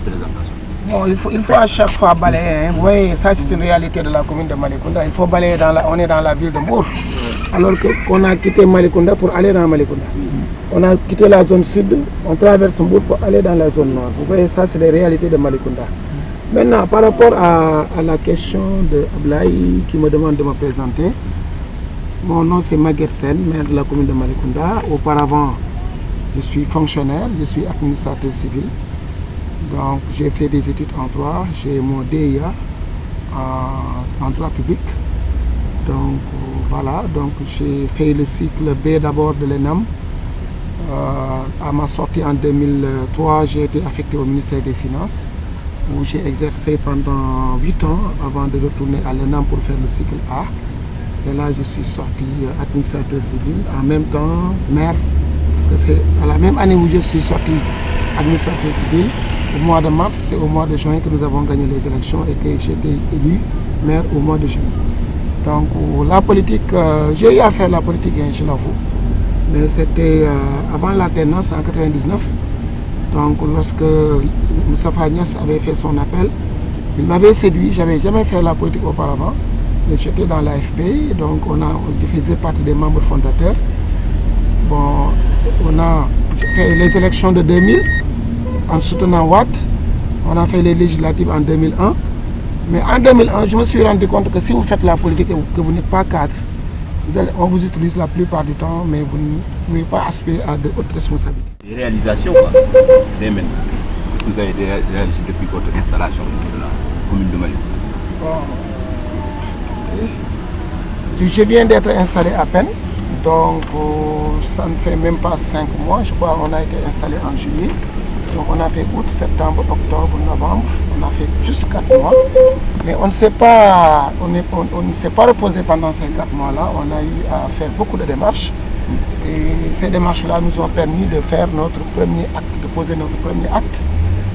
présentation? Bon, il faut à chaque fois balayer. Hein. Vous voyez, ça c'est une réalité de la commune de Malicounda. Il faut balayer on est dans la ville de Mbour. Alors qu'on a quitté Malicounda pour aller dans Malicounda. On a quitté la zone sud, on traverse Mbour pour aller dans la zone nord. Vous voyez, ça c'est les réalités de Malicounda. Maintenant, par rapport à la question de Ablaï qui me demande de me présenter, mon nom c'est Maguette Sen, maire de la commune de Malicounda. Auparavant, je suis fonctionnaire, je suis administrateur civil. Donc j'ai fait des études en droit, j'ai mon DIA en droit public. Donc voilà, donc j'ai fait le cycle B d'abord de l'ENAM. À ma sortie en 2003, j'ai été affecté au ministère des Finances, où j'ai exercé pendant 8 ans avant de retourner à l'ENAM pour faire le cycle A. Et là, je suis sorti administrateur civil, en même temps maire, parce que c'est à la même année où je suis sorti administrateur civil, au mois de mars, c'est au mois de juin que nous avons gagné les élections et que j'ai été élu maire au mois de juillet. Donc la politique, j'ai eu à faire la politique, hein, je l'avoue, mais c'était avant l'alternance en 1999. Donc lorsque Moustapha Niasse avait fait son appel, il m'avait séduit, je n'avais jamais fait la politique auparavant. J'étais dans l'AFP, donc je faisais partie des membres fondateurs. Bon, on a fait les élections de 2000 en soutenant Watt. On a fait les législatives en 2001. Mais en 2001, je me suis rendu compte que si vous faites la politique et que vous n'êtes pas cadre, on vous utilise la plupart du temps, mais vous ne pouvez pas aspirer à de hautes responsabilités. Des réalisations, quoi, dès maintenant. Qu'est-ce que vous avez réalisé depuis votre installation de la commune de Malicounda? Je viens d'être installé à peine, donc ça ne fait même pas 5 mois, je crois qu'on a été installé en juillet. Donc on a fait août, septembre, octobre, novembre, on a fait juste 4 mois. Mais on ne s'est pas, reposé pendant ces 4 mois-là, on a eu à faire beaucoup de démarches. Et ces démarches-là nous ont permis de faire notre premier acte, de poser notre premier acte.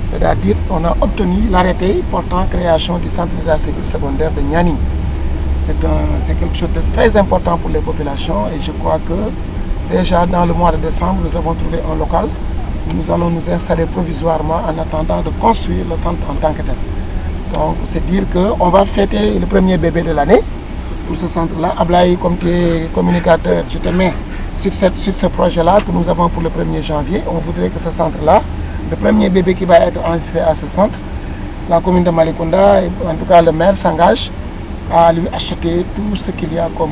C'est-à-dire qu'on a obtenu l'arrêté portant création du centre d'état civil secondaire de Nianing. C'est quelque chose de très important pour les populations et je crois que déjà dans le mois de décembre, nous avons trouvé un local. Nous allons nous installer provisoirement en attendant de construire le centre en tant que tel. Donc c'est dire qu'on va fêter le premier bébé de l'année pour ce centre-là. Ablaï, comme tu es communicateur, je te mets sur ce projet-là que nous avons pour le 1er janvier. On voudrait que ce centre-là, le premier bébé qui va être enregistré à ce centre, la commune de Malicounda, en tout cas le maire s'engage à lui acheter tout ce qu'il y a comme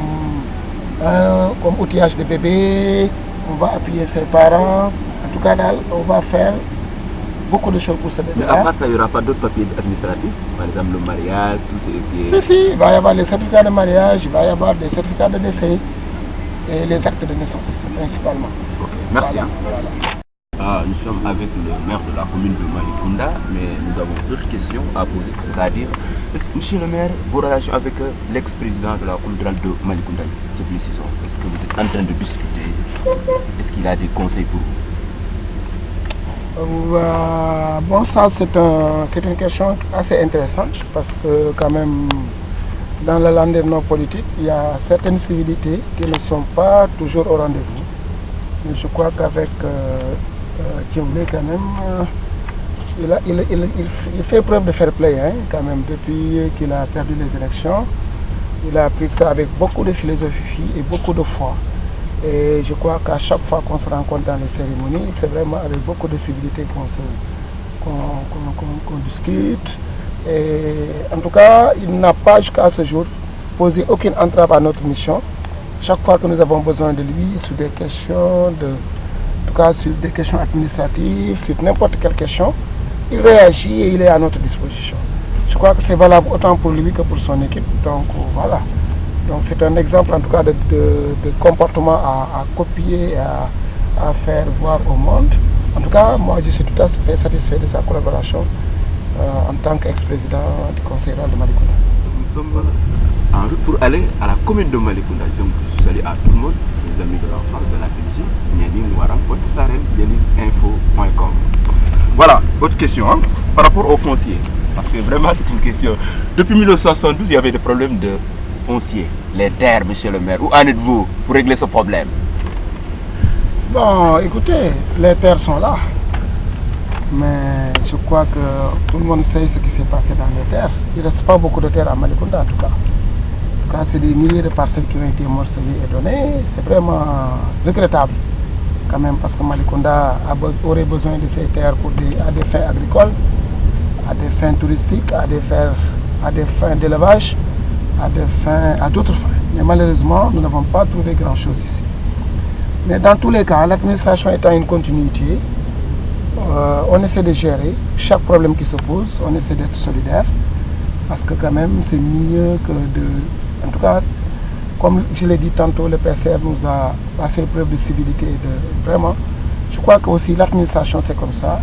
outillage de bébé. On va appuyer ses parents. En tout cas, on va faire beaucoup de choses pour ce bébé. Mais à part ça, il n'y aura pas d'autres papiers administratifs? Par exemple, le mariage, tout ce qui est... Si, il va y avoir les certificats de mariage, il va y avoir des certificats de décès et les actes de naissance, principalement. Ok, merci. Voilà, voilà. Nous sommes avec le maire de la commune de Malicounda, mais nous avons d'autres questions à poser. C'est-à-dire, monsieur le maire, vos relations avec l'ex-président de la communauté de Malicounda, est-ce que vous êtes en train de discuter? Est-ce qu'il a des conseils pour vous? Bon, ça c'est une question assez intéressante parce que quand même dans le landerneau politique, il y a certaines civilités qui ne sont pas toujours au rendez-vous. Mais je crois qu'avec Djemblé quand même, il fait preuve de fair play hein, quand même depuis qu'il a perdu les élections. Il a pris ça avec beaucoup de philosophie et beaucoup de foi. Et je crois qu'à chaque fois qu'on se rencontre dans les cérémonies, c'est vraiment avec beaucoup de civilité qu'on discute. Et en tout cas, il n'a pas jusqu'à ce jour posé aucune entrave à notre mission. Chaque fois que nous avons besoin de lui sur des questions, en tout cas sur des questions administratives, sur n'importe quelle question, il réagit et il est à notre disposition. Je crois que c'est valable autant pour lui que pour son équipe. Donc voilà. Donc c'est un exemple en tout cas de comportement à copier et à faire voir au monde. En tout cas, moi je suis tout à fait satisfait de sa collaboration en tant qu'ex-président du conseil rural de Malicounda. Nous sommes en route pour aller à la commune de Malicounda. Donc je salue à tout le monde, les amis de l'enfance, de la Belgique, Nianing Waram, Potsaren, Info.com. Voilà, autre question hein, par rapport au foncier. Parce que vraiment c'est une question. Depuis 1972, il y avait des problèmes de foncier, les terres, monsieur le maire. Où en êtes-vous pour régler ce problème? Bon, écoutez, les terres sont là. Mais je crois que tout le monde sait ce qui s'est passé dans les terres. Il ne reste pas beaucoup de terres à Malicounda en tout cas. En tout cas, c'est des milliers de parcelles qui ont été morcelées et données. C'est vraiment regrettable quand même parce que Malicounda aurait besoin de ces terres à des fins agricoles, à des fins touristiques, à des fins d'élevage, à d'autres fins. Mais malheureusement, nous n'avons pas trouvé grand-chose ici. Mais dans tous les cas, l'administration étant une continuité, on essaie de gérer chaque problème qui se pose, on essaie d'être solidaire, parce que quand même c'est mieux que de... En tout cas, comme je l'ai dit tantôt, le PCR nous a fait preuve de civilité. Vraiment, je crois que aussi l'administration c'est comme ça.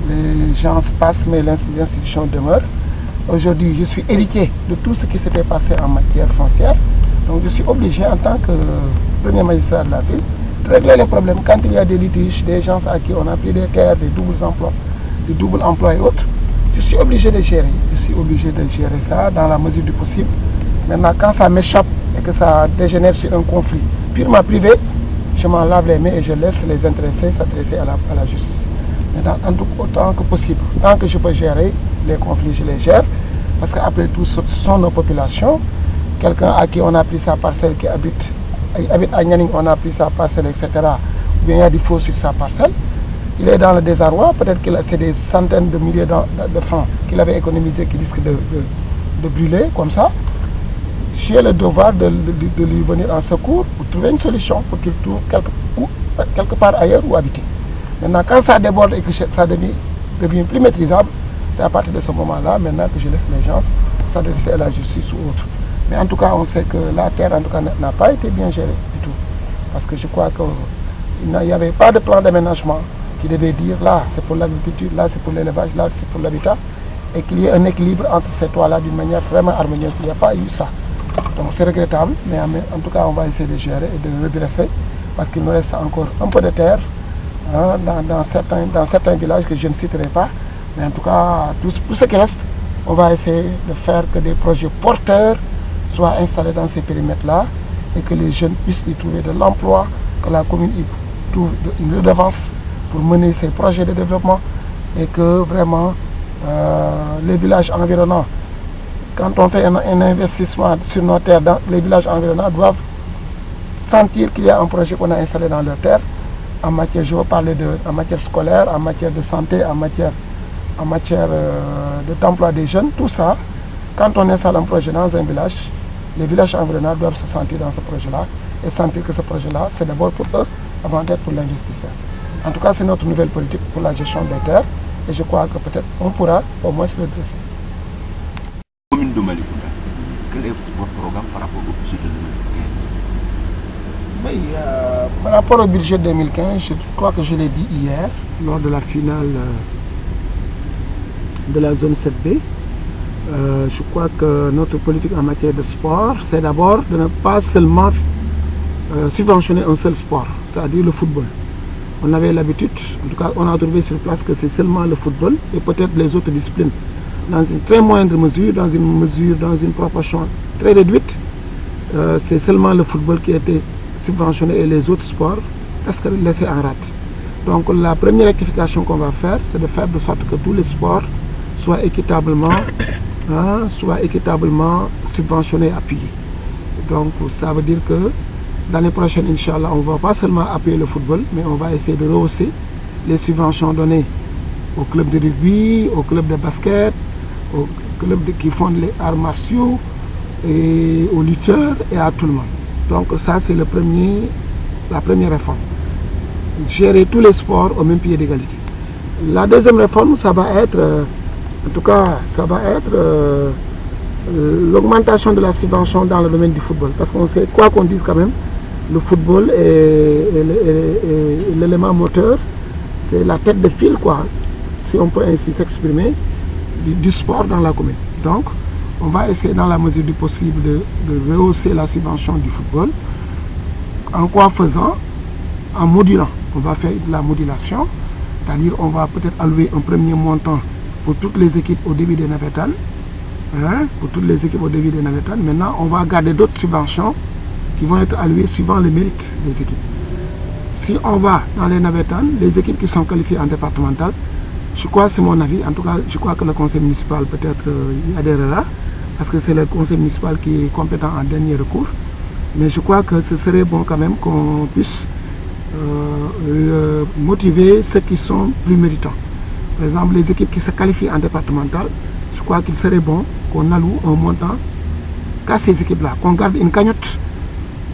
Les gens se passent, mais l'institution demeure. Aujourd'hui, je suis héritier de tout ce qui s'était passé en matière foncière. Donc je suis obligé en tant que premier magistrat de la ville de régler les problèmes. Quand il y a des litiges, des gens à qui on a pris des terres, des doubles emplois et autres, je suis obligé de gérer. Je suis obligé de gérer ça dans la mesure du possible. Maintenant, quand ça m'échappe et que ça dégénère sur un conflit purement privé, je m'en lave les mains et je laisse les intéressés s'adresser à la justice. Mais en tout autant que possible, tant que je peux gérer les conflits, je les gère. Parce qu'après tout, ce sont nos populations. Quelqu'un à qui on a pris sa parcelle, qui habite à Nianing, on a pris sa parcelle, etc. Ou bien il y a du faux sur sa parcelle. Il est dans le désarroi. Peut-être que c'est des centaines de milliers de francs qu'il avait économisés qui risquent de brûler comme ça. J'ai le devoir de lui venir en secours pour trouver une solution pour qu'il trouve quelque part ailleurs où habiter. Maintenant, quand ça déborde et que ça devient plus maîtrisable, c'est à partir de ce moment-là, maintenant que je laisse les gens s'adresser à la justice ou autre. Mais en tout cas, on sait que la terre en tout cas n'a pas été bien gérée du tout. Parce que je crois qu'il n'y avait pas de plan d'aménagement qui devait dire là c'est pour l'agriculture, là c'est pour l'élevage, là c'est pour l'habitat. Et qu'il y ait un équilibre entre ces trois-là d'une manière vraiment harmonieuse. Il n'y a pas eu ça. Donc c'est regrettable, mais en tout cas on va essayer de gérer et de redresser parce qu'il nous reste encore un peu de terre hein, dans certains villages que je ne citerai pas. Mais en tout cas, tout ce qui reste, on va essayer de faire que des projets porteurs soient installés dans ces périmètres-là et que les jeunes puissent y trouver de l'emploi, que la commune y trouve une redevance pour mener ces projets de développement et que vraiment les villages environnants, quand on fait un investissement sur nos terres, les villages environnants doivent sentir qu'il y a un projet qu'on a installé dans leur terre en matière, je veux parler en matière scolaire, en matière de santé, en matière d'emploi des jeunes, tout ça. Quand on installe un projet dans un village, les villages environnants doivent se sentir dans ce projet-là et sentir que ce projet-là, c'est d'abord pour eux avant d'être pour l'investisseur. En tout cas, c'est notre nouvelle politique pour la gestion des terres et je crois que peut-être on pourra au moins se redresser. Commune de Malicounda, quel est votre programme par rapport au budget de 2015? Oui, par rapport au budget 2015, je crois que je l'ai dit hier, lors de la finale de la zone 7B. Je crois que notre politique en matière de sport, c'est d'abord de ne pas seulement subventionner un seul sport, c'est-à-dire le football. On avait l'habitude, en tout cas on a trouvé sur place que c'est seulement le football et peut-être les autres disciplines. Dans une très moindre mesure, dans une proportion très réduite, c'est seulement le football qui a été subventionné et les autres sports presque laissés en rate. Donc la première rectification qu'on va faire, c'est de faire de sorte que tous les sports soient équitablement subventionnés et appuyés. Donc ça veut dire que l'année prochaine, Inch'Allah, on ne va pas seulement appuyer le football, mais on va essayer de rehausser les subventions données aux clubs de rugby, aux clubs de basket, aux clubs qui font les arts martiaux, et aux lutteurs et à tout le monde. Donc ça, c'est la première réforme. Gérer tous les sports au même pied d'égalité. La deuxième réforme, ça va être, l'augmentation de la subvention dans le domaine du football. Parce qu'on sait, quoi qu'on dise quand même, le football est l'élément moteur, c'est la tête de file, quoi, si on peut ainsi s'exprimer, du sport dans la commune. Donc, on va essayer dans la mesure du possible de rehausser la subvention du football. En quoi faisant? En modulant. On va faire de la modulation, c'est-à-dire on va peut-être allouer un premier montant pour toutes les équipes au début des navétanes. Maintenant, on va garder d'autres subventions qui vont être allouées suivant le mérite des équipes. Si on va dans les navétanes, les équipes qui sont qualifiées en départemental Je crois, c'est mon avis, en tout cas, je crois que le conseil municipal peut-être y adhérera, parce que c'est le conseil municipal qui est compétent en dernier recours. Mais je crois que ce serait bon quand même qu'on puisse motiver ceux qui sont plus méritants. Par exemple, les équipes qui se qualifient en départemental, je crois qu'il serait bon qu'on alloue un montant qu'à ces équipes-là, qu'on garde une cagnotte,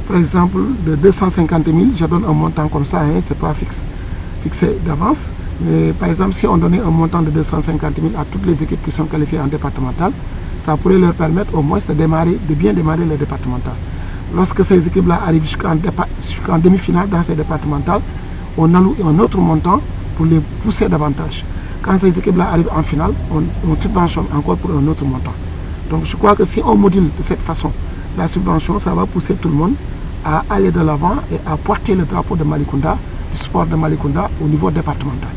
par exemple, de 250 000, je donne un montant comme ça, hein, c'est pas fixé d'avance. Mais par exemple, si on donnait un montant de 250 000 à toutes les équipes qui sont qualifiées en départemental, ça pourrait leur permettre au moins de bien démarrer le départemental. Lorsque ces équipes-là arrivent jusqu'en demi-finale dans ces départementales, on alloue un autre montant pour les pousser davantage. Quand ces équipes-là arrivent en finale, on subventionne encore pour un autre montant. Donc je crois que si on module de cette façon la subvention, ça va pousser tout le monde à aller de l'avant et à porter le drapeau de Malicounda, du sport de Malicounda au niveau départemental.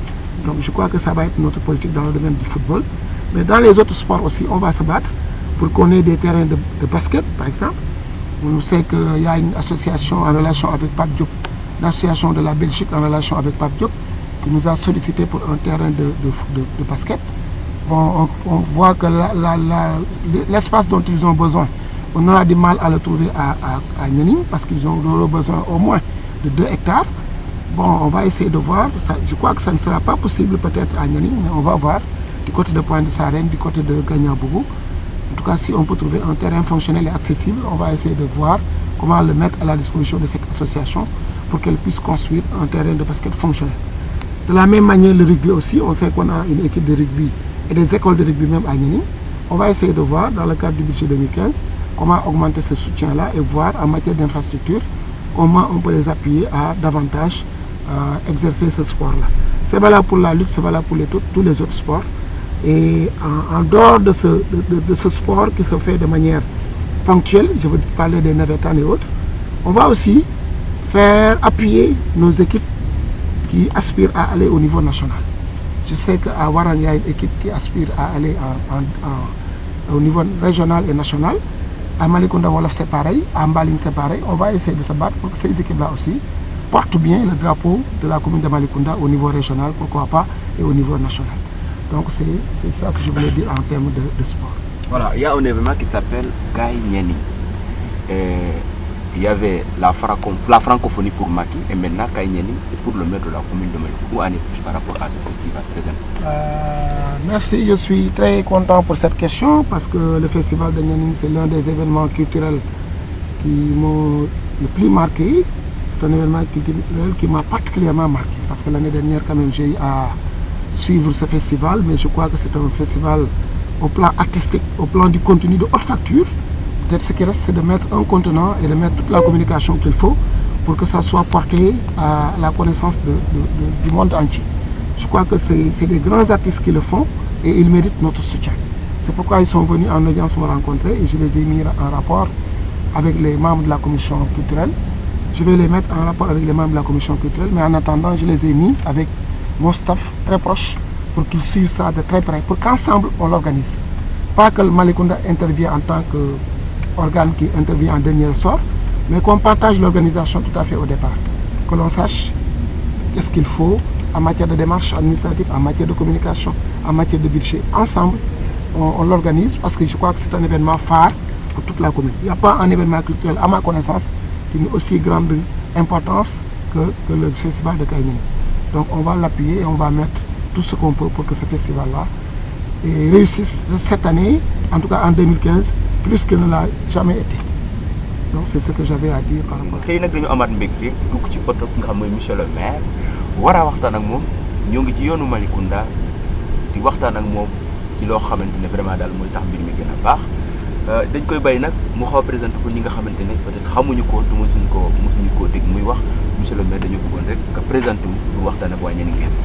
Donc je crois que ça va être notre politique dans le domaine du football. Mais dans les autres sports aussi, on va se battre pour qu'on ait des terrains de basket, par exemple. On sait qu'il y a une association en relation avec Pape Diop, l'association de la Belgique en relation avec Pape Diop, qui nous a sollicité pour un terrain de basket. Bon, on voit que l'espace dont ils ont besoin, on aura du mal à le trouver à Nianing, parce qu'ils ont besoin au moins de 2 hectares. Bon, on va essayer de voir. Je crois que ça ne sera pas possible peut-être à Nianing, mais on va voir du côté de Pointe de Sarène, du côté de Gagnabougou. En tout cas, si on peut trouver un terrain fonctionnel et accessible, on va essayer de voir comment le mettre à la disposition de cette association pour qu'elle puisse construire un terrain de basket fonctionnel. De la même manière, le rugby aussi, on sait qu'on a une équipe de rugby et des écoles de rugby même à Nianing. On va essayer de voir dans le cadre du budget 2015 comment augmenter ce soutien-là et voir en matière d'infrastructure comment on peut les appuyer à davantage exercer ce sport-là. C'est valable pour la lutte, c'est valable pour tous les autres sports. Et en dehors de ce sport qui se fait de manière ponctuelle, je veux parler des navettanes et autres, on va aussi faire appuyer nos équipes qui aspirent à aller au niveau national. Je sais qu'à Warang, il y a une équipe qui aspire à aller au niveau régional et national. À Malicounda Wolof, c'est pareil. À Mbaling, c'est pareil. On va essayer de se battre pour que ces équipes-là aussi portent bien le drapeau de la commune de Malicounda au niveau régional, pourquoi pas, et au niveau national. Donc c'est ça que je voulais dire en termes de sport. Voilà, il y a un événement qui s'appelle Gaï Nianing. Il y avait la francophonie pour Maki et maintenant Gaï Nianing, c'est pour le maire de la commune de Malicounda. Où en est-il par rapport à ce festival très important? Merci, je suis très content pour cette question parce que le festival de Nianing, c'est l'un des événements culturels qui m'ont le plus marqué. C'est un événement culturel qui m'a particulièrement marqué parce que l'année dernière, quand même, j'ai eu à suivre ce festival, mais je crois que c'est un festival au plan artistique, au plan du contenu de haute facture. Peut-être ce qui reste, c'est de mettre un contenant et de mettre toute la communication qu'il faut pour que ça soit porté à la connaissance du monde entier. Je crois que c'est des grands artistes qui le font et ils méritent notre soutien. C'est pourquoi ils sont venus en audience me rencontrer et je les ai mis en rapport avec les membres de la commission culturelle. Je vais les mettre en rapport avec les membres de la commission culturelle, mais en attendant, je les ai mis avec mon staff très proche pour qu'ils suivent ça de très près, pour qu'ensemble on l'organise. Pas que le Malicounda intervienne en tant qu'organe qui intervient en dernier ressort, mais qu'on partage l'organisation tout à fait au départ. Que l'on sache qu'est-ce qu'il faut en matière de démarche administrative, en matière de communication, en matière de budget. Ensemble, on l'organise parce que je crois que c'est un événement phare pour toute la commune. Il n'y a pas un événement culturel, à ma connaissance, qui a une aussi grande importance que le festival de Gaï Nianing. Donc on va l'appuyer et on va mettre tout ce qu'on peut pour que ce festival-là réussisse cette année, en tout cas en 2015, plus qu'il ne l'a jamais été. Donc c'est ce que j'avais à dire par rapport à ça. Tey nag dañu amaat mbégte dugg ci oto ki nga xam mooy monsieur le maire war a waxtaan ak moom ñoo ngi ci yoonu Malicounda di waxtaan ak moom ci loo xamante ne vraiment daal mooy tax mbir mi gën a baax dañ koy bàyyi nag mu xaw a présenté ko ñi nga xamante ne peut-être xamuñu ko te mosuñu koo dégg muy wax monsieur le maire dañu bëggoon rek nga présenté wu pour waxtaan ak waa Nianing Info.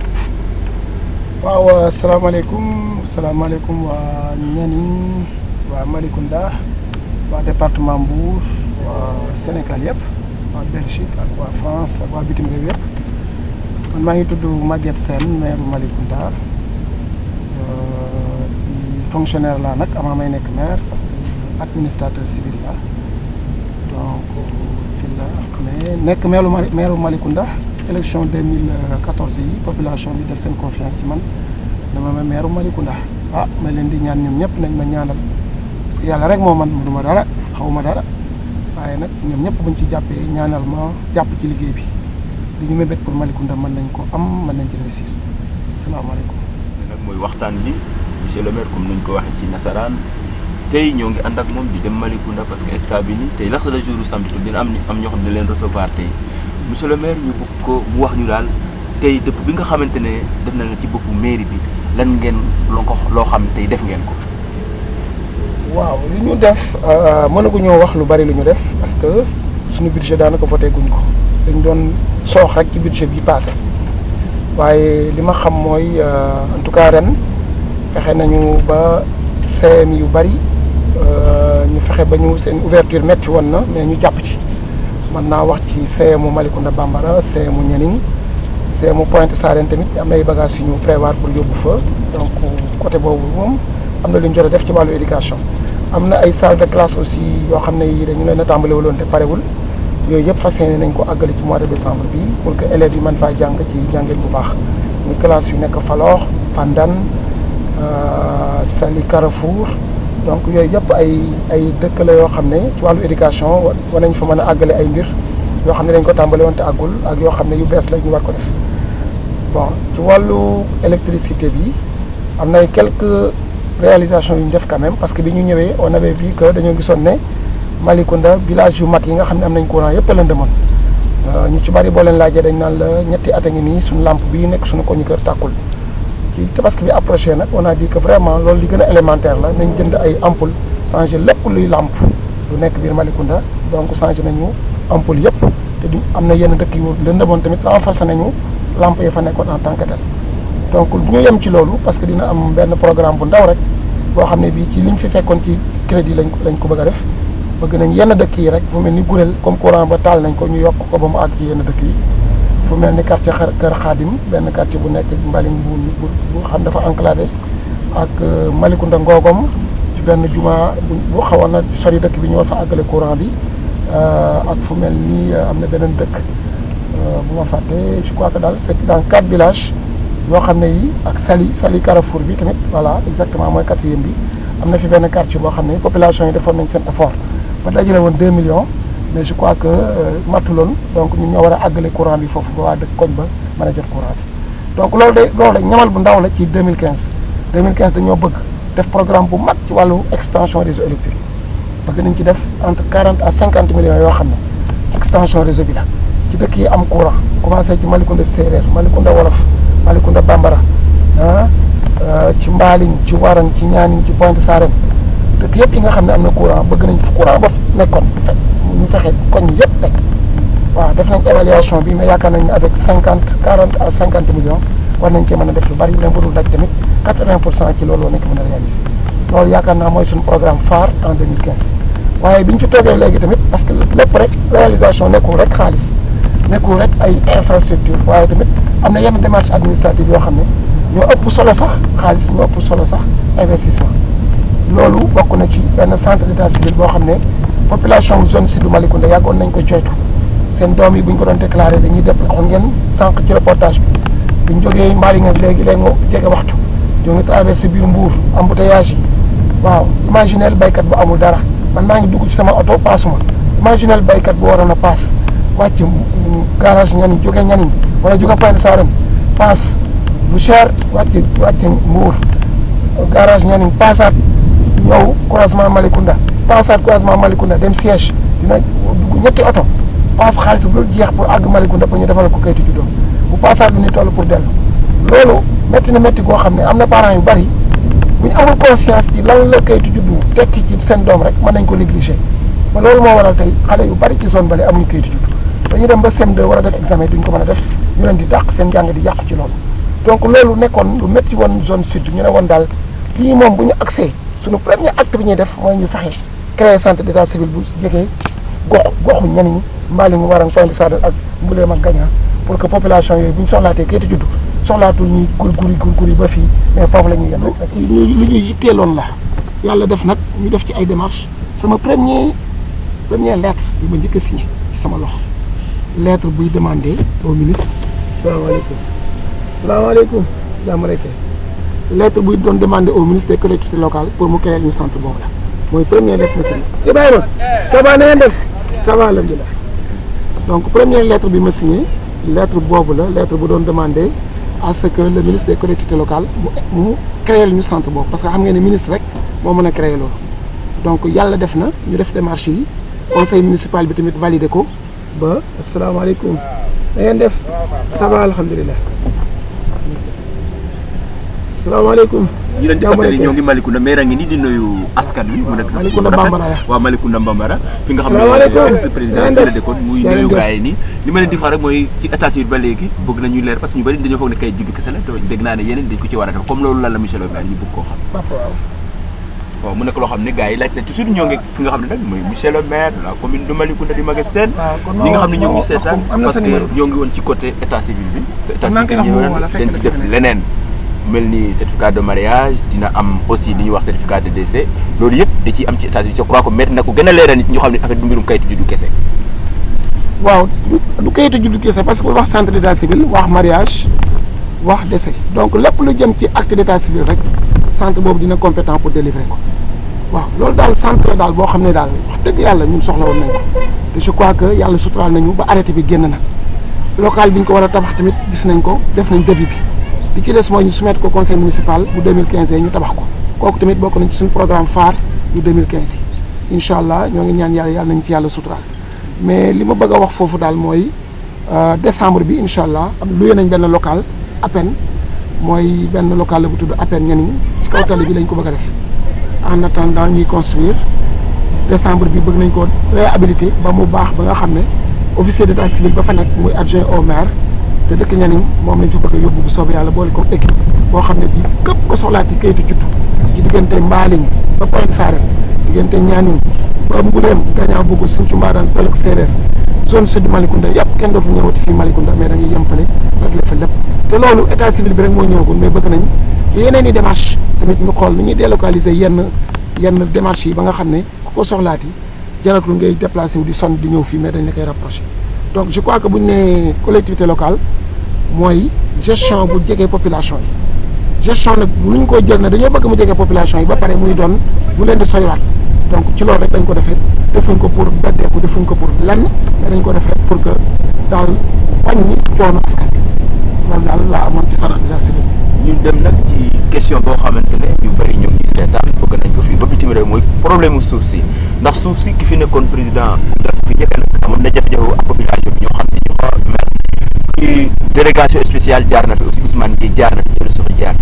waaw salaamaaleykum waa Nianing waa Malicounda waa département Mbour waa Sénégal yëpp waa Belgique ak waa France ak waa bitim réew yëpp man maa ngi tudd Maguette Sène maire Malicounda fonctionnaire laa nag avant may nekk maire parce que administrateur civil la donc fii la mais nekk maire Malicounda élection 2014 yi population bi def seen confiance ci man dama ma maire Malicounda ma leen di ñaan ñoom ñëpp nañ ma ñaanal parce que yàlla rek moo man mënuma dara xawma dara waaye nag ñoom ñëpp buñ ci jàppee ñaanal ma jàpp ci liggéey bi li ñu mébét pour Malicounda mën nañ ko am mën nañ ci réussir asalaamaaleykum. nag mooy waxtaan bi monsieur le maire comme nuñ ko waxee ci nasaraan tey ñoo ngi ànd ak moom di dem Malicounda parce que instant bi nii tey laata la jour samedi dina am ñoo xam ne leen recevoir tey monsieur le maire ñu bëgg ko mu wax ñu daal tey dëpp bi nga xamante ne def na la ci boppu mairie bi lan ngeen loo xam tey def ngeen ko. waaw li ñu def mënaguñoo wax lu bari lu ñu def parce que suñu budget daanaka voté guñ ko dañ doon soox rek ci budget bi passé waaye li ma xam mooy en tout cas ren fexe nañu ba CM yu bari ñu fexe ba ñu seen ouverture metti woon na mais ñu jàpp ci mën naa wax ci CMu Malicounda Bambara CMu Nianing CMu Pointe Sarène tamit am na ay bagages yu ñu prévoir pour yóbbu fa donc côté boobu moom am na lu ñu jot a def ci wàllu éducation. am na ay salle de classe aussi yoo xam ne yi dañu leen a tàmbale waloon te parewul yooyu yëpp fas yéene nañ ko àggale ci mois de décembre bi pour que élèves yi mën faa jàng ci jàngin bu baax muy classe yu nekk Falokh Fandane Saly Carrefour donc yooyu yëpp ay dëkk la yoo xam ne ci wàllu éducation war nañ fa mën a àggale ay mbir yoo xam ne dañ ko tàmbale woon te àggul ak yoo xam ne yu bees la ñu war ko def bon ci wàllu électricité bi am na quelques réalisation yu ñu def quand même parce que bi ñu ñëwee on avait vu que dañoo gisoon ne Malicounda village yu mag yi nga xam ne am nañ courant yëpp leen demoon ñu ci bari boo leen laajee dañ naan la ñetti at a ngi nii suñu lampe bii nekk suñu koñu kër tàkkul ci tabaski bi approché nag on a dit que vraiment loolu li gën a élémentaire la nañ jënd ay ampoule changé lépp luy lampe lu nekk biir Malicounda donc changé nañu ampoule yëpp te du am na yenn dëkk yu lëndëmoon tamit renforcé nañu lampe yi fa nekkoon en tant que tel donc du ñu yem ci loolu parce que dina am benn programme bu ndaw rek boo xam ne bii ci liñ fi fekkoon ci crédit lañ ko bëgg a def bëgg nañ yenn dëkk yi rek fu mel ni Gurel comme courant ba taal nañ ko ñu yokk ko ba mu àgg ci yenn dëkk yi fu mel ni quartier Kër Xaadim benn quartier bu nekk Mbaling bu xam dafa enclavé ak Malicounda Ngogom ci benn juma bu xawoon na sori dëkk bi ñu war fa àggale courant bi ak fu mel ni am na beneen dëkk bu ma fàtte je crois que daal c'est dans 4 villages yoo xam ne yi ak Saly Carrefour bi tamit voilà exactement mooy 4e bi am na fi benn quartier boo xam ne population yi defoon nañ seen effort ba dajale woon 2 millions mais je crois que matuloon donc ñun ñoo war a àggale courant bi foofu ba waa dëkk koñ ba mën a jot courant bi donc loolu de ñamal bu ndaw la ci 2015 dañoo bëgg def programme bu mag ci wàllu extension réseau électrique bëgg nañ ci def entre 40 à 50 millions yoo xam ne extension réseau bi la ci dëkk yi am courant commencé ci Malicounda Séeréer Malicounda Wolof Malicounda Bambara ci Mbaling ci Warang ci Nianing ci Pointe Sarène dëkk yëpp yi nga xam ne am na courant bëgg nañ fi courant ba nekkoon ñu fexe koñ yëpp daj waaw def nañ évaluation bi mais yaakaar nañ ne avec 40 à 50 millions war nañ cee mën a def lu bari même bu dul daj tamit 80% ci loolu war nañ ko mën a réaliser loolu yaakaar naa mooy suñu programme phare en 2015 waaye bi ñu fi toogee léegi tamit parce que lépp rek réalisation nekkul rek xaalis nekkul rek ay infrastructure waaye tamit am na yenn démarche administrative yoo xam ne ñoo ëpp solo sax xaalis ñoo ëpp solo sax investissement loolu bokk na ci benn centre d'état civil boo xam ne population zone sud Malicounda yàggoon nañ ko joytu seen doom yi bu ñu ko doon déclaré dañuy def waxoon ngeen sànq ci reportage bi bu ñu jógee Mbaling ak léegi nga jege waxtu ñoo ngi traversé biir Mbour embouteillage yi waaw imaginel baykat bu amul dara man maa ngi dugg ci sama oto paasuma imaginel baykat bu waroon a paas wàcc garage Nianing jógee Nianing wala jóge Pointe Sarène paas lu cher wàcc Mbour garage Nianing paasaat ñëw croisement Malicounda paasaat croisement Malicounda dem siège dina dugg ñetti oto paas xaalis bu dul jeex pour àgg Malicounda pour ñu defal ko kayitu juddoom bu paasaat bi ni toll pour dellu loolu métti na métti goo xam ne am na parents yu bari bu ñu amul conscience ci lan la kayitu juddu tekki ci seen doom rek mën nañ ko négliger ba loolu moo waral tey xale yu bari ci zone bale amuñu kayitu juddu dañuy dem ba CM2 war a def examen duñ ko mën a def ñu leen di dàq seen jàng di yàqu ci loolu donc loolu nekkoon lu métti woon zone sud ñu ne woon daal lii moom bu ñu accès suñu premier acte bi ñuy def mooy ñu fexe créer centre d'état civil bu jegee goxu Nianing Mbaling Warang Pointe Sarène ak Mbouleem ak Gagna pour que population yooyu bu ñu soxlaatee kayitu juddu soxlaatul ñuy gurguri ba fii mais foofu la ñuy yem rek. lu ñuy yitteeloon la yàlla def nag ñu def ci ay démarches sama première lettre bi ma njëkk a signé ci sama loxo lettre buy demandé au ministre. salaamaaleykum jàmm rek lettre buy doon demandé au ministre des collectivités locales pour mu créer ñu centre boobu la mooy première lettre ma signé. Ibrahima ça va na ngeen def ça va alhamdulilah. Donc première lettre bi ma signé lettre boobu la lettre bu doon demandé à ce que le ministre des collectivités locales mu créer ñu centre boobu parce que xam ngeen ne ministre rek moo mën a créer loolu. Donc yàlla def na ñu def démarche yi conseil municipal bi tamit validé ko ba asalaamaaleykum na ngeen def ça va alhamdulilah. asalaamaaleykum. ñu leen di fàttali ñoo ngi Malicounda maire a ngi nii di nuyu askan wi. mu nekk sa Malicounda Bambara la waaw Malicounda Bambara. fi nga xam ne ex président de la DECODE muy nuyu gars yi nii. li ma leen di wax rek mooy ci état civil ba léegi bëgg nañu leer parce que ñu bëri dañoo foog ne kay juddu kese la te dégg naa ne yeneen dañ ko ci war a def comme loolu lan la monsieur le maire ñu bëgg koo xam. waaw mu nekk loo xam ne gars yi laaj na toujours ñoo ngi fi nga xam ne nag mooy monsieur le maire de la commune de Malicounda di Maguette Sène ñi nga xam ne ñoo ngi seetaan parce que ñoo ngi woon ci côté état civil bi te état civil bi dañ ci def leneen mel ni certificat de mariage dina am aussi li ñuy wax certificat de décès loolu yëpp da ciy am ci état civil je crois que maître na ko gën a leeral nit ñoo xam ne affaire du mbirum kayitu juddu kese. waaw du kayitu juddu kese parce que wax centre d'état civil wax mariage wax décès donc lépp lu jëm ci acte d'état civil rek centre boobu dina compétent pour délivrer ko waaw loolu daal centre la daal boo xam ne daal wax dëgg yàlla ñun soxla woon nañ ko te je crois que yàlla suturaal nañu ba arrêté bi génn na local bi ñu ko war a tabax tamit gis nañ ko def nañ devis bi li ci des mooy ñu soumettre ko conseil municipal bu 2015 ñu tabax ko kooku tamit bokk nañ ci suñu programme phare bu 2015 yi incha allah ñoo ngi ñaan yàlla nañ ci yàlla suturaal mais li ma bëgg a wax foofu daal mooy décembre bi incha allah am luye nañ benn local à peine mooy benn local la bu tudd à peine ñaniñ ci kaw tali bi lañ ko bëgg a def en attendant ñuy construire décembre bi bëgg nañ ko réhabiliter ba mu baax ba nga xam ne officier d'état civil ba fa nekk muy adjoint au maire te dëkk ñaniñ moom lañ fa bëgg a yóbbu bu soobee yàlla boole ko équipe boo xam ne bii képp ko soxlaati kayitu juddu ci diggante Mbaaliñ ba Pointe Sarène diggante ñaaniñ ba Mbuleem Gañaa Bugul suñ ci mbaadaan pël ak séeréer zone sud Malicounda yëpp kenn dootul ñëwati fii Malicounda mais da ngay yem fële réglé fa lépp te loolu état civil bi rek moo ñëwagul mais bëgg nañ ci yeneen i démarche tamit ñu xool nu ñuy délocaliser yenn démarches yi ba nga xam ne ku ko soxlaati jaratul ngay déplacé wu di sonn di ñëw fii mais dañ la koy rapproché donc je crois que bu ñu nee collectivité locale mooy gestion bu jegee population yi gestion nag bu ñu ko jël ne dañoo bëgg mu jegee population yi ba pare muy doon bu leen di soriwaat donc ci loolu rek dañ ko defee defuñ ko pour beddeeku defuñ ko pour lenn mais dañ ko def rek pour que daal wàññi coono askan bi loolu daal laa amoon ci centre d'état civil. ñu dem nag ci question boo xamante ne ñu bëri ñoom ñu seetaan bëgg nañ ko fii ba bitim réew mooy problème mu suuf si ndax suuf si ki fi nekkoon président fi njëkk nag amoon na jafe-jafe ak population bi ñoo xam ne ñu fa mer ci délégation spéciale jaar na fi aussi Ousmane Gueye jaar na fi jël soxla jaar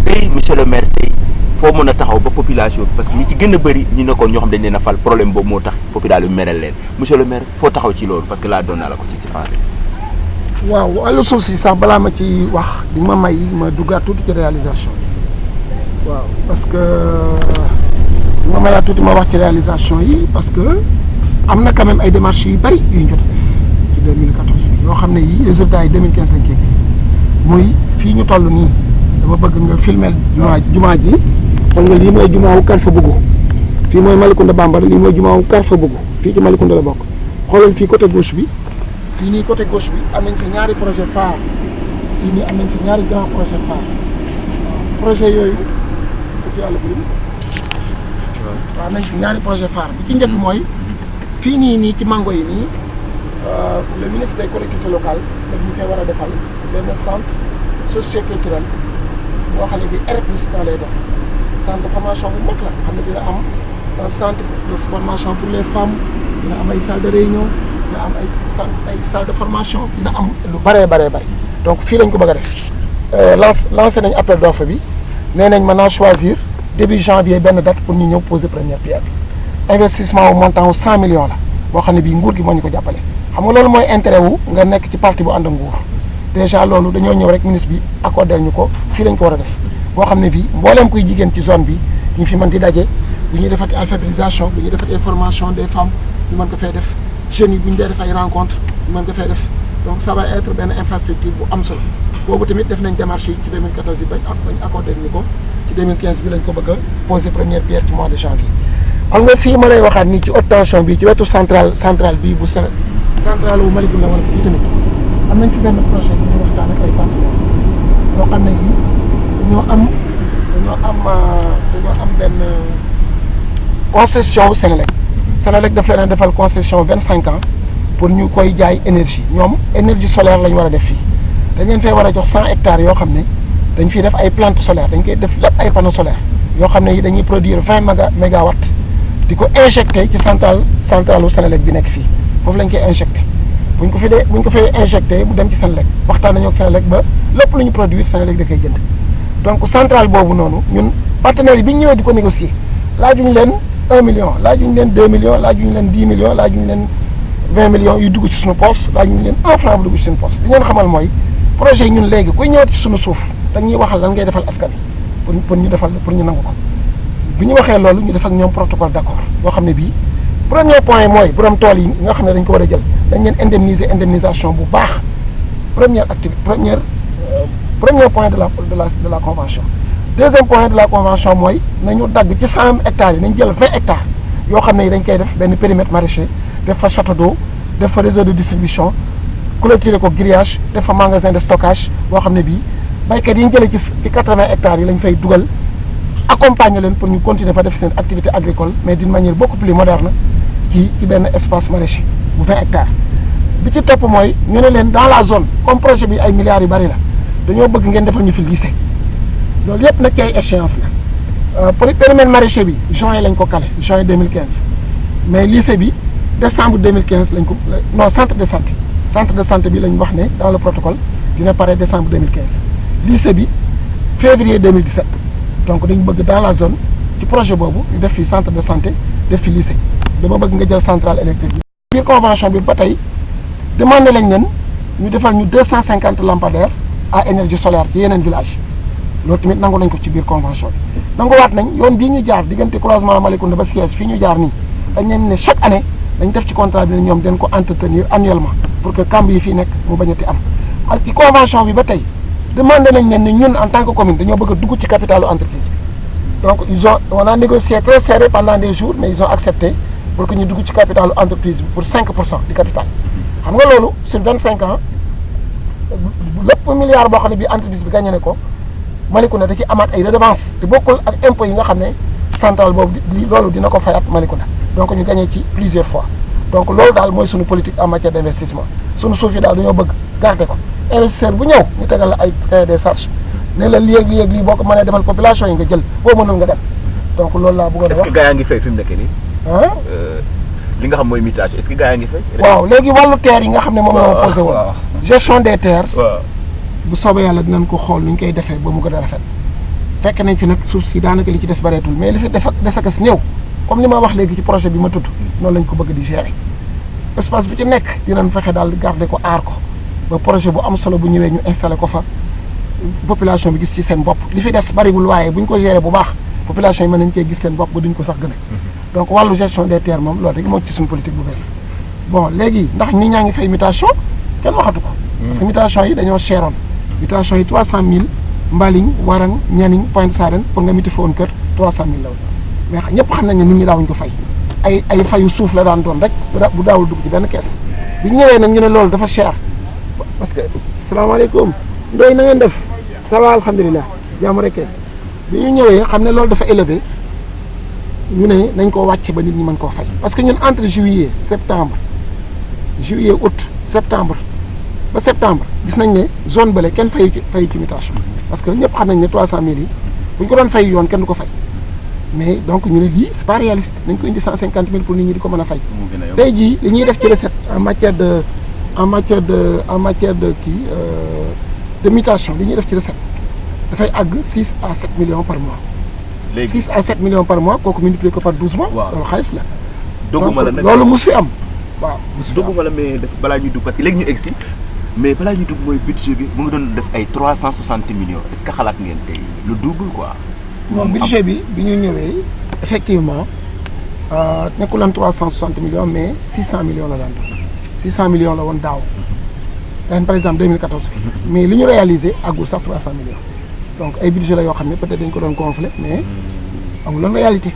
tey monsieur le maire tey foo mën a taxaw ba population bi parce que ñi ci gën a bëri ñi nekkoon ñoo xam dañ leen a fal problème boobu moo tax population bi merel leen monsieur le maire foo taxaw ci loolu parce que laa doon naa la ko ci français. waaw wàllu suuf si sax balaa ma ci wax di ma may ma duggaat tuuti ci réalisation yi waaw parce que di ma mayaat tuuti ma wax ci réalisation yi parce que am na quand même ay démarches yu bëri yu ñu jot a def ci 2014 bi yoo xam ne yii résultats yi 2015 lañ koy gis muy fii ñu toll nii dama bëgg nga filmel jumaa ji xam nga lii mooy jumaawu Karfa Bougou fii mooy Malicounda Bambara lii mooy jumaawu Karfa Bougou fii ci Malicounda la bokk xoolal fii côté gauche bi fii nii côté gauche bi am nañ fi ñaari projet phare fii nii am nañ fi ñaari grand projet phare projet yooyu c'est yàlla bëri waaw am nañ fi ñaari projet phare bi ci njëkk mooy fii nii ci mango yi nii le ministre des collectivités locales daf ñu koy war a defal benn centre socio-culturel boo xam ne bi R+ dans lay dox centre de formation bu mag la xam ne dina am un centre de formation pour les femmes dina am ay salle de réunion dina am ay salle de formation dina am lu bëree donc fii lañ ko bëgg a def lancé nañ appel d'offre bi nee nañ maintenant choisir début janvier benn date pour ñu ñëw poser première pierre bi investissement au montant wu 100 millions la boo xam ne bii nguur gi moo ñu ko jàppale xam nga loolu mooy intérêt wu nga nekk ci parti bu ànd ak nguur déjà loolu dañoo ñëw rek ministre bi accordé ñu ko fii lañ ko war a def boo xam ne fii mbooleem kuy jigéen ci zone bi ñu fi mën di daje bu ñuy defati alphabétisation bu ñuy defati formation des femmes ñu mën ko fay def jeunes yi bu ñu dee def ay rencontre ñu mën ko fay def donc ça va être benn infrastructure bu am solo boobu tamit def nañ démarche yi ci 2014 yi bañ accordé ñu ko ci 2015 bi lañ ko bëgg a poser première pierre ci mois de janvier. xam nga fii ma lay waxaat nii ci haute tension bi ci wetu centrale bii bu centrale wu Malicounda wala fii tamit am nañ fi benn projet bu ñu waxtaan ak ay partenaires yoo xam ne yii dañoo am dañoo am benn concession Sénélec. Sénélec daf leen a defal concession 25 ans pour ñu koy jaay énergie ñoom énergie solaire la ñu war a def fii dañ leen fee war a jox 100 hectares yoo xam ne dañ fiy def ay plantes solaires dañ koy def lépp ay panneaux solaires yoo xam ne dañuy produire 20 mégawatts di ko injecté ci centralu Sénélec bi nekk fii foofu lañ koy injecté bu ñu ko fay injecté mu dem ci Sénélec waxtaan nañoo ak Sénélec ba lépp lu ñu produire Sénélec da koy jënd donc centrale boobu noonu ñun partenaires yi bi ñu ñëwee di ko négocier laajuñu leen 1 million laajuñu leen 2 millions laajuñu leen 10 millions laajuñu leen 20 millions yu dugg ci suñu poche laajuñu leen 1 franc bu dugg ci suñu poche li ngeen xamal mooy projet yi ñun léegi kuy ñëwati ci suñu suuf dañuy waxal lan ngay defal askan wi pour ñu nangu ko bi ñu waxee loolu ñu def ak ñoom protocole d'accord boo xam ne bii premier point mooy borom tool yi nga xam ne dañ ko war a jël dañ leen indemnisation bu baax premier point de la convention. Deuxième point de la convention mooy nañu dagg ci 100 hectares yi nañ jël 20 hectares yoo xam ne dañ koy def benn périmètre maraîcher def fa château d'eau def fa réseau de distribution clôturer ko grillage def fa magasin de stockage boo xam ne bii baykat yi ñu jëlee ci 80 hectares yi lañ fay dugal accompagner leen pour ñu continuer fa def seen activité agricole mais d'une manière beaucoup plus moderne ci benn espace maraîcher bu 20 hectares. bi ci topp mooy ñu ne leen dans la zone comme projet bi ay milliards yu bari la dañoo bëgg ngeen defal ñu fi lycée loolu yëpp nag ci ay échéance la pour périmètre maraîcher bi juin lañ ko calé juin 2015 mais lycée bi décembre 2015 lañ ko non centre de santé bi lañ wax ne dans le protocole dina pare décembre 2015 lycée bi février 2017 donc dañu bëgg dans la zone ci projet boobu ñu def fi centre de santé def fi lycée dama bëgg nga jël centrale électrique bi. biir convention bi ba tey demandé lañ leen ñu defal ñu 250 lampadaires à énergie solaire ci yeneen village loolu tamit nangu nañ ko ci biir convention bi nanguwaat nañ yoon bii ñu jaar diggante croisement Malicounda ba siège fii ñu jaar nii dañ leen ne chaque année dañ def ci contrat bi ne ñoom dañ ko entretenir annuellement pour que camp yi fii nekk mu bañati am ak ci convention bi ba tey demandé nañ leen ne ñun en tant que commune dañoo bëgg a dugg ci capitalu entreprise bi donc on a négocié très serré pendant des jours mais ils ont accepté pour que ñu dugg ci capitalu entreprise bi pour 5% du capital xam nga loolu sur 25 ans lépp milliard boo xam ne bii entreprise bi gagné ne ko Malicounda da ci amaat ay redevance te bokkul ak impôts yi nga xam ne centrale boobu loolu dina ko fayaat Malicounda donc ñu gagné ci plusieurs fois donc loolu daal mooy suñu politique en matière d' investissement suñu suuf yi daal dañoo bëgg garder ko investisseur bu ñëw ñu tegal la ay cahier des charges ne la lii ak lii boo ko mënee defal population yi nga jël boo mënul nga dem donc loolu laa bëggoon a wax. est-ce que gars yaa ngi fay fi mu nekk nii. li nga xam mooy mutation est-ce que gars yaa ngi fay. waaw léegi wàllu terre yi nga xam ne moom la ma posé woon. gestion des terres. bu soobee yàlla dinañ ko xool nu ñu koy defee ba mu gën a rafet. fekk nañ fi nag suuf si daanaka li ci des bareetul mais li fi des ak néew comme li ma wax léegi ci projet bi ma tudd noonu lañ ko bëgg di gérer espace bi ci nekk dinañ fexe daal di garder ko aar ko ba projet bu am solo bu ñëwee ñu installé ko fa population bi gis ci seen bopp li fi des bariwul waaye bu ñu ko gérer bu baax population yi mën nañ cee gis seen bopp ba duñ ko sax gën a donc wàllu gestion des terres moom loolu rek moo ci suñu politique bu bees bon léegi ndax nit ñaa ngi fay mutation kenn waxatu ko parce que mutation yi dañoo cheroon mutation yi 300000 Mbaling Warang Nianing Pointe Sarène pour nga miti fa woon kër 300000 la woon mais ñëpp xam nañ ne nit ñi daawuñu ko fay ay fayu suuf la daan doon rek bu daawul dugg ci benn kees bi ñu ñëwee nag ñu ne loolu dafa cher parce que salaamaaleykum ndoy na ngeen def ça va alhamdulilah jàmm rek bi ñu ñëwee xam ne loolu dafa élevé ñu ne nañ koo wàcce ba nit ñi mën koo fay parce que ñun entre juillet août septembre ba septembre gis nañ ne zone bële kenn fayu ci mutation parce que ñëpp xam nañ ne 300000 yi bu ñu ko doon fay yoon kenn du ko fay mais donc ñu ne lii c'est pas réaliste nañ ko indi 150000 pour nit ñi di ko mën a fay. tey jii li ñuy def ci recette en matière de mutation li ñuy def ci recette dafay àgg 6 à 7 millions par mois. léegi 6 à 7 millions par mois kooku multiplié ko par 12 mois. waaw loolu xaalis la. dogguma la nag loolu mus fi am. waaw mus fi am dogguma la mais balaa ñuy dugg parce que léegi ñu egg si mais balaa ñuy dugg mooy budget bi mu ngi doon def ay 360 millions est-ce que xalaat ngeen tey lu double quoi. non budget bi ñu ñëwee effectivement nekkuloon 360 millions mais 600 millions la daan doon 600 millions la woon daaw ren par exemple 2014 bi mais li ñu réalisé àggul sax 300 millions donc ay budget la yoo xam ne peut-être dañ ko doon gonfler mais amuloon réalité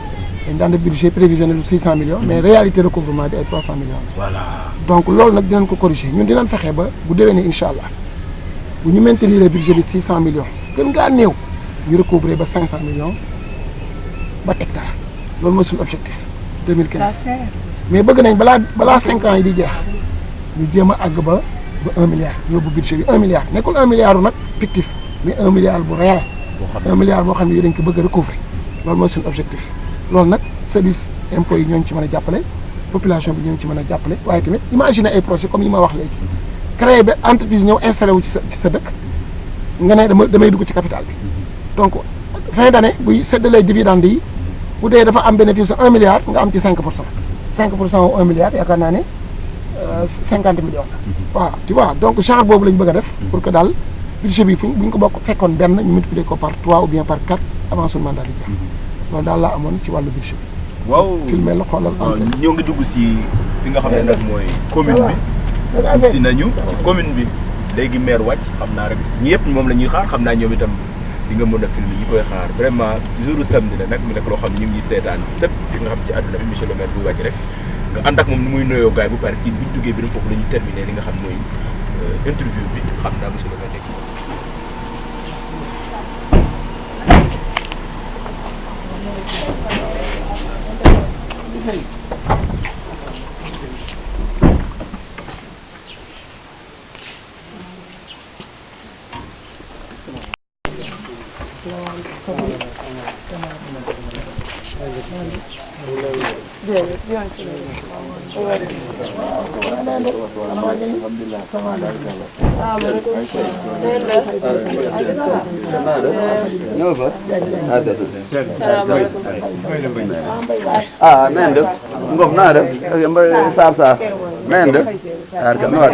dañ daan def budget prévisionnel 600 millions mais réalité recouvrement bi ay 300 millions la. voilà donc loolu nag dinañ ko corriger ñun dinañ fexe ba bu déwénee incha allah bu ñu maintenir budget bi 600 millions gën ngaa néew ñu recouvrer ba 500 millions ba teg dara loolu mooy suñu objectif 2015 mais bëgg nañ balaa 5 ans yi di jeex ñu jéem a àgg ba 1 milliard ñu yóbbu budget bi 1 milliard nekkul 1 milliard nag fictif mais 1 milliard bu réel 1 milliard boo xam ne dañ ko bëgg a recouvrer loolu mooy suñu objectif loolu nag service impôts yi ñoo ngi ci mën a jàppale population bi ñoo ngi ci mën a jàppale waaye tamit imaginer ay projet comme yi ma wax léegi créer ba entreprise ñëw installé wu ci sa dëkk nga ne damay dugg ci capital bi donc fin d'année buy séddalee dividende yi bu dee dafa am bénéfice 1 milliard nga am ci 5 pour cent 5 pour cent wu 1 milliard yaakaar naa ne 50 millions waaw tu vois donc genre boobu la ñu bëgg a def pour que daal budget bi bu ñu ko bokk fekkoon benn ñu multiplier ko par 3 ou bien par 4 avant suñu mandat di jeex loolu daal laa amoon ci wàllu budget bi. waaw filmé la xoolal ñoo ngi dugg si fi nga xam ne nag mooy commune bi si nañu ci commune bi léegi maire wàcc xam naa rek ñi yëpp moom la ñuy xaar xam naa ñoom itam di nga mën a film yi koy xaar vraiment jour samedi la nag mu nekk loo xam ne ñu ngi seetaan fépp fi nga xam ci àdduna bi monsieur le maire buy wàcc rek nga ànd ak moom ni muy nuyoo gaay bu pare kii buñ duggee bi rek foofu la ñuy terminé li nga xam mooy interview bi xam naa monsieur le maire ah na ngeen def Ngom naa def Mbaye Sarr Sarr na ngeen def arkan na waat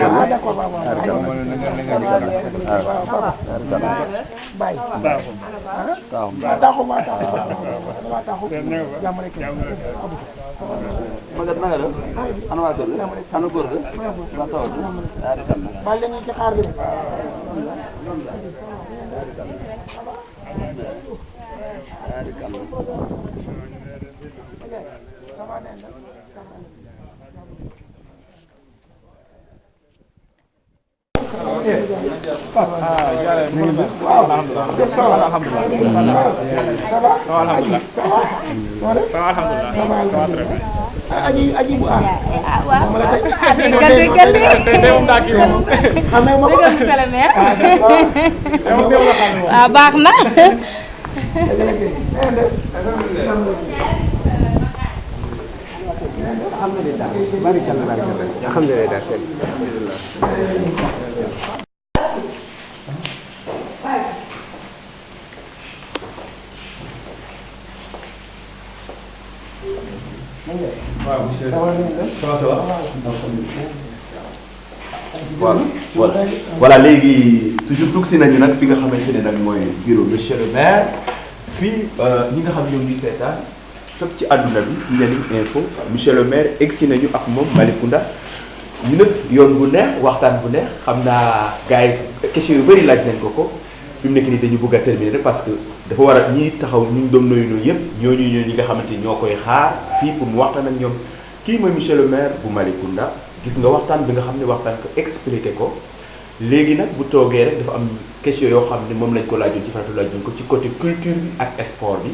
magat na nga def ana waa kër ga ana góor ga ba taw bal leen ci xaar bi aji bu ah moom la tey baax na voilà léegi toujours dugg si nañu nag fi nga xamante ne nag mooy bureau monsieur le maire fii ñi nga xam ñoom ñu seetaan fépp ci àdduna bi ci Njariñ Info monsieur le maire egsi nañu ak moom Malicounda ñu nag yoon bu neex waxtaan bu neex xam naa gars yi question yu bëri laaj nañ ko fi mu nekk nii dañu bëgg a terminer rek parce que dafa war a ñi taxaw ñu doon noyu yëpp ñooñu ñi nga xamante ni ñoo koy xaar fii pour mu waxtaan ak ñoom kii mooy monsieur le maire bu Malicounda gis nga waxtaan bi nga xam ne waxtaan ko expliqué ko léegi nag bu toogee rek dafa am question yoo xam ne moom lañ ko laajoon ci faratu laajoon ko ci côté culture bi ak sport bi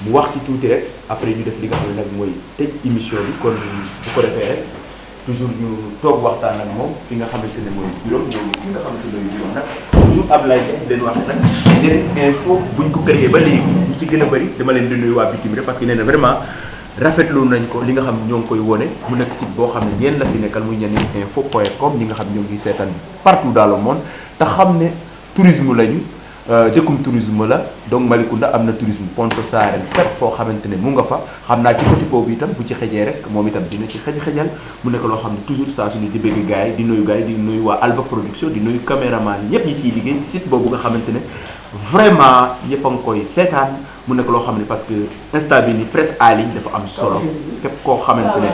mu wax ci tuuti rek après ñu def li nga xam ne nag mooy tëj émission bi kon bu ko defee rek toujours ñu toog waxtaan ak moom fi nga xamante ne mooy bureau ñoom fi nga xamante ne mooy bureau nag toujours Ablaye Diagne leen wax nag Njariñ Info buñ ko créé ba léegi ñu ci gën a bëri dama leen di nuyu waa bitim rek parce que nee na vraiment rafetlu nañ ko li nga xam ñoo ngi koy wone mu nekk site boo xam ne ñeen la fi nekkal muy Njariñ Info.com ñi nga xam ñoo ngi seetaan partout dans le monde te xam ne tourisme lañu dëkkum tourisme la donc Malicounda am na tourisme Pointe Sarène fépp foo xamante ne mu nga fa xam naa ci côté boobu itam bu ci xejee rek moom itam dina ci xejal mu nekk loo xam ne toujours saa su ne di bëgg gars yi di nuyu gars yi di nuyu waa Alba Production di nuyu caméraman ñëpp ñi ciy liggéey ci site boobu nga xamante ne vraiment ñëpp a ngi koy seetaan mu nekk loo xam ne parce que instant bi ni presse en ligne dafa am solo képp koo xamante ne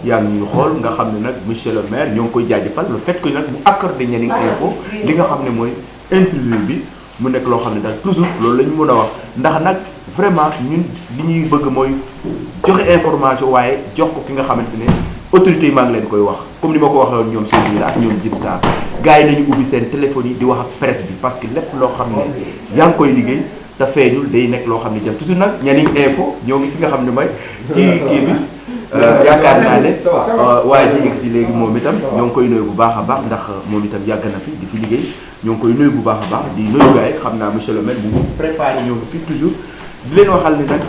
yaa ngi ñuy xool nga xam ne nag monsieur le maire ñoo ngi koy jaajëfal le fait que nag mu accordé Njariñ Info li nga xam ne mooy interview bi mu nekk loo xam ne daal toujours loolu la ñu mën a wax ndax nag vraiment ñun li ñuy bëgg mooy joxe information waaye jox ko ki nga xamante ne autorité yi maa ngi leen koy wax comme ni ma ko waxee woon ñoom seen biir ak ñoom Djib Sarr gars yi nañu ubbi seen téléphone yi di wax ak presse bi parce que lépp loo xam ne yaa ngi koy liggéey te feeñul day nekk loo xam ne jëm toujours nag Nianing info ñoo ngi fi nga xam ne mooy ci kii bi yaakaar naa ne waaye ji egg si léegi moom itam ñoo ngi koy nuyu bu baax a baax ndax moom itam yàgg na fi di fi liggéey ñoo ngi koy nuyu bu baax a baax di nuyu gars yi xam naa monsieur le maire bu ñu préparé ñoo ngi fi toujours di leen waxal ni nag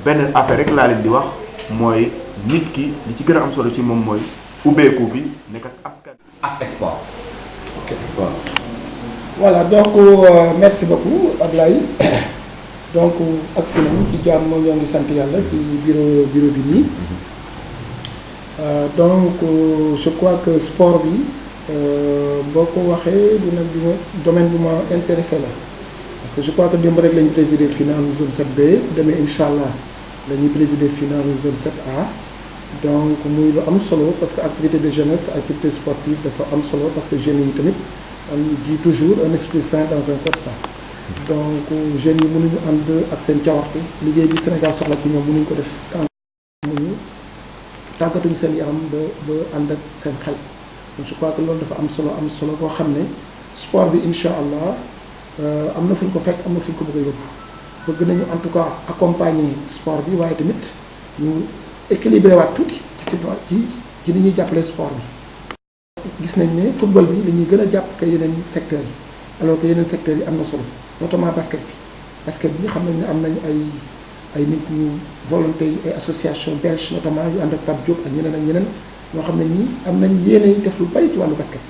benn affaire rek laa leen di wax mooy nit ki li ci gën a am solo ci moom mooy ubbeeku bi nekk ak askan ak sport. ok waaw. voilà donc merci beaucoup Ablaye donc agsi nañu ci jàmm ñoo ngi sant yàlla ci bureau bi nii donc je crois que sport bi boo ko waxee dina domaine bu ma intéressé la parce que je crois que démb rek la ñu présider finale zone 7B demee incha allah la ñuy présider finale zone 7A donc muy lu am solo parce que activité de jeunesse activité sportive dafa am solo parce que jeunes yi tamit on dit toujours un esprit sain dans un corps sain donc jeunes yi mënuñu ànd ak seen cawarte liggéey bi Sénégal soxla ci ñoom mënuñu ko def mënuñu tàggatuñ seen yaram ba ànd ak seen xel donc je crois que loolu dafa am solo boo xam ne sport bi incha allah am na fu ñu ko fekk am na fu ñu ko bëgg a yóbbu bëgg nañu en tout cas accompagner sport bi waaye tamit ñu équilibré waat tuuti ci ni ñuy jàppale sport bi gis nañ ne football bi la ñuy gën a jàpp que yeneen secteurs yi alors que yeneen secteurs yi am na solo notamment basket bi xam nañ ne am nañ ay nit ñu volonté yi ay association belge notamment yu ànd ak Pape Diop ak ñeneen ñoo xam ne ñi am nañ yéene def lu bari ci wàllu basket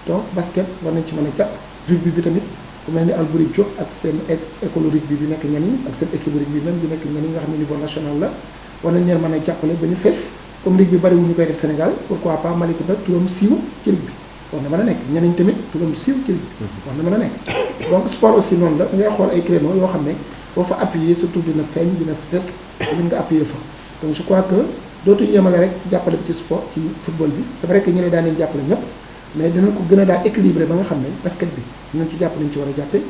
donc basket war nañ ci mën a jàpp rugby bi tamit ku mel ni Albouri Diop ak seen école rugby bi nekk Nianing ak seen équipe rugby même bi nekk Nianing nga xam ne niveau national la war nañ leen mën a jàppale ba ñu fees comme ligue bi bariwul ñu koy def Sénégal pourquoi pas Malicounda turam siiw ci rugby war na mën a nekk Nianing tamit turam siiw ci rugby war na mën a nekk donc sport aussi noonu la da ngay xool ay créneaux yoo xam ne boo fa appuyer surtout dina feeñ dina des mën nga appuyer fa donc je crois que dootuñu yemale rek jàppale bi ci sport ci football bi c'est vrai que ñu ne daan nañ jàppale ñëpp mais dinañ ko gën a daal équilibré ba nga xam ne basket bi dinañ ci jàpp nañ ci war a jàppe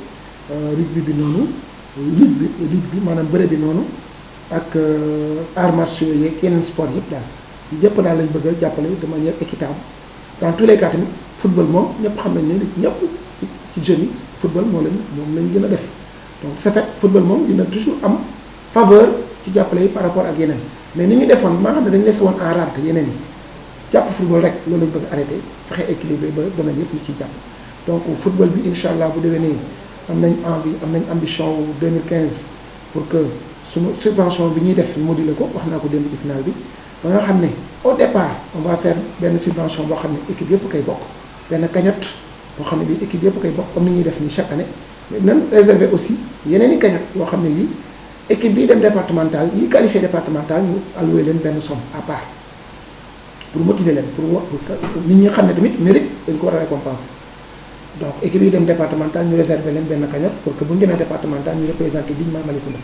rugby bi noonu ligue bi maanaam bëre bi noonu ak arts martiaux yeeg yeneen sport yëpp daal yëpp daal lañ bëgg a jàppale de manière équitable dans tous les cas tamit football moom ñëpp xam nañ ne ñëpp ci jeunes yi football moom lañ gën a def donc c'est fait football moom dina toujours am faveur ci jàppale yi par rapport ak yeneen mais ni ñu defoon maa xam ne dañu laissé woon en rade yeneen yi jàpp football rek loolu lañ bëgg arrêté fexe équilibré ba domaine yëpp ñu ciy jàpp donc football bi incha allah bu déwénee am nañ envie am nañ ambition 2015 pour que suñu subvention bi ñuy def modulé ko wax naa ko démb ci final bi ba nga xam ne au départ on va faire benn subvention boo xam ne équipe yëpp koy bokk benn cagnotte boo xam ne bii équipe yëpp koy bokk comme ni ñuy def ni chaque année mais nan réservé aussi yeneen i cagnotte yoo xam ne yi équipe bii dem départemental yi qualifié départemental ñu alloué leen benn somme à part pour motiver leen pour nit ñi xam ne tamit mérite dañ ko war a récompenser donc équipe yi dem départemental ñu réservé leen benn cagnotte pour que bu ñu demee départemental ñu représenté dignement Malicounda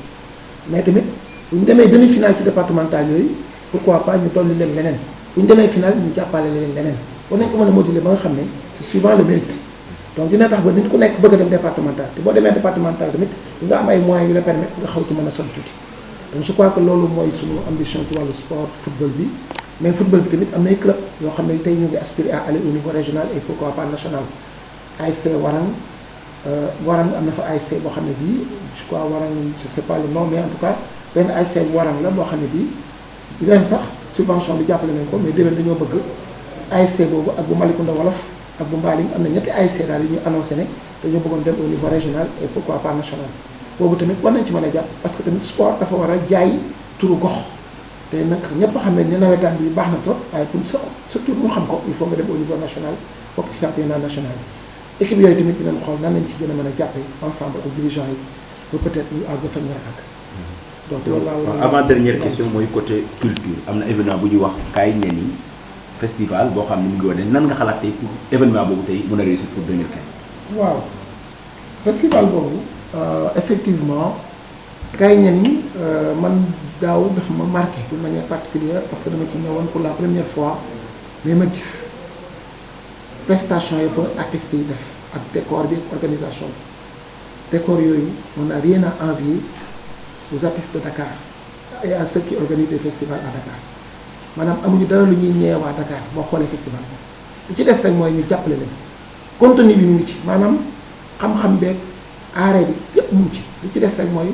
mais tamit bu ñu demee demi-finale ci départemental yooyu pourquoi pas ñu dolli leen leneen bu ñu demee finale ñu jàppale leen leneen war nañ ko mën a moduler ba nga xam ne c'est suivant le mérite donc dina tax ba nit ku nekk bëgg a dem départemental te boo demee départemental tamit nga am ay moyens yu la permettre nga xaw ci mën a sol tuuti donc je crois que loolu mooy suñu ambition ci wàllu sport football bi mais football bi tamit am nay club yoo xam ne tey ñu ngi aspirer à aller au niveau régional et pourquoi pas national ASC Warang am na fa ASC boo xam ne bii je crois Warang je sais pas le nom mais en tout cas benn ASC Warang la boo xam ne bii ren sax subvention bi jàppale nañ ko mais déwén dañoo bëgg ASC boobu ak bu Malicounda Wolof ak bu Mbaling am na ñetti ASC daal yi ñu annoncé ne dañoo bëggoon dem au niveau régional et pourquoi pas national boobu tamit war nañ ci mën a jàpp parce que tamit sport dafa war a jaay turu gox te nag ñëpp xam nañ ne nawetaan bi baax na trop waaye pour surtout mu xam ko il faut nga dem au niveau national bokk ci championnat national équipe yooyu tamit dinañ xool nan lañ ci gën a mën a jàppee ensemble ak dirigeants yi ba peut-être ñu àgg fa ñu war a àgg donc loolu laa avant dernière question mooy côté culture am na événement bu ñuy wax Kaay Nianing festival boo xam ne mu ngi wane nan nga xalaat tey pour événement boobu tey mën a réussir pour 2015. waaw festival boobu effectivement Kaay Nianing man daaw dafa ma marqué d'une manière particulière parce que dama ci ñëwoon pour la première fois mais ma gis prestation yi fa artistes yi def ak décor bi ak organisation bi décor yooyu on n'a rien à envier aux artistes de Dakar et à ceux qui organisent des festivals à Dakar maanaam amuñu dara lu ñuy ñeewaa Dakar boo xoolee festival bi li ci des rek mooy ñu jàppale leen contenu bi mu ngi ci maanaam xam-xam beeg aare bi yépp lépp mu ngi ci li ci des rek mooy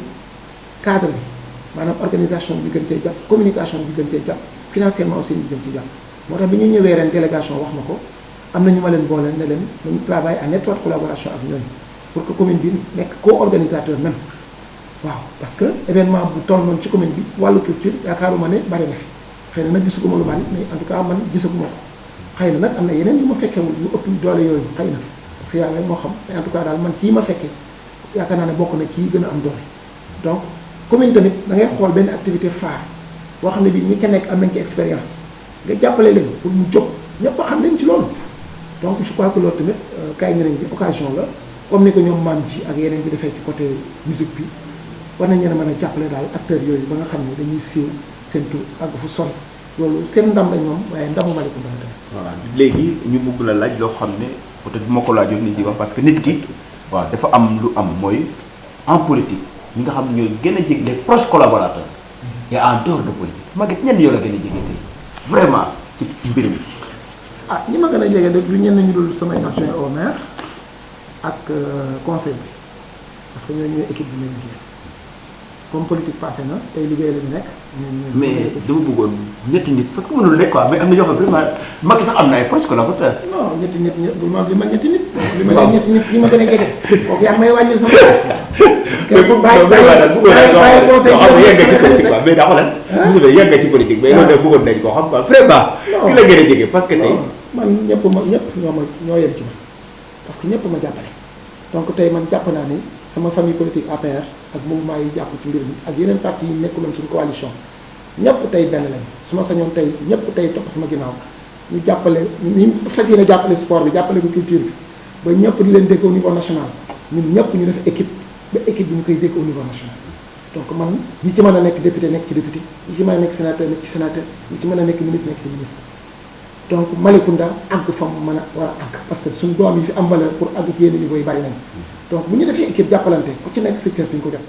cadre bi maanaam organisation bi gën cee jàpp communication bi gën cee jàpp financièrement aussi ñu gën ci jàpp moo tax bi ñu ñëwee ren délégation wax na ko am na ñu ma leen boole ne leen nañu travailler en étroite collaboration ak ñooñu pour que commune bi nekk co-organisateur même waaw parce que événement bu toll noonu ci commune bi wàllu culture yaakaaruma ne bari na fi xëy na nag gisuguma lu bari mais en tout cas man gisaguma ko xëy na nag am na yeneen yu ma fekkewul yu ëpp doole yooyu xëy na parce que yàlla moo xam mais en tout cas daal man ci yi ma fekkee yaakaar naa ne bokk na ci gën a am doole donc commune tamit da ngay xool benn activité phare boo xam ne bi ñi ca nekk am nañ ci expérience nga jàppale leen pour mu jóg ñëpp a xam leen ci loolu donc je crois que loolu tamit kay njëriñ bi occasion la comme ni ko ñoom maam ji ak yeneen bi defee ci côté musique bi war nañ leen a mën a jàppale daal acteurs yooyu ba nga xam ne dañuy siiw seen tur àgg fu sori loolu seen ndam lañ moom waaye ndamu Malicounda tamit. voilà léegi ñu bëgg la laaj loo xam ne peut-être bu ma ko laajoon nit ñi wax parce que nit ki waaw dafa am lu am mooy en politique ñi nga xam ne ñooy gën a jege les proches collaborateurs et en dehors de politique Maguette ñenn yoo la gën a jege tey vraiment ci mbir mi. ah ñi ma gën a jege de du ñenn ñu dul samay adjoint au maire ak conseil bi parce que ñooñu ñooy équipe bi may liggéey comme politique passé na tey liggéey la ñu nekk. mais dama bëggoon ñetti nit parce que mënul nekk quoi mais am na ñoo xam vraiment Macky sax am na ay proches collaborateurs. non ñetti nit bu ma li ma ñetti nit. li ma leen ñetti nit yi ma gën a jege. kooku yaa ngi may wàññil sama mais bu bàyyi conseil mais daa xoolal. mosul yegg nga ci politique mais loolu de bëggoon nañ koo xam quoi vraiment. ki la gën a jege parce que tey. man ñëpp ñoo yem ci man parce que ñëpp ma jàppale donc tey man jàpp naa ni sama famille politique APR ak mouvement yi jàpp ci mbir mi ak yeneen parti yi nekkuloon suñu coalition ñëpp tey benn lañ su ma sañoon tey ñëpp tey topp sama ginnaaw ñu jàppale ñu fas yéene jàppale sport bi jàppale ko culture bi ba ñëpp di leen dégg au niveau national ñun ñëpp ñu def équipe ba équipe bi ñu koy dégg au niveau national donc man ñi ci mën a nekk député nekk ci député ñi ci mën a nekk sénateur nekk ci sénateur ñi ci mën a nekk ministre nekk ci ministre donc Malicounda àgg fa mu mën a war a àgg parce que suñu doom yi fi am valeur pour àgg ci yenn niveau yi bari nañ donc bu ñu defee équipe jàppalante ku ci nekk secteur bi ñu ko def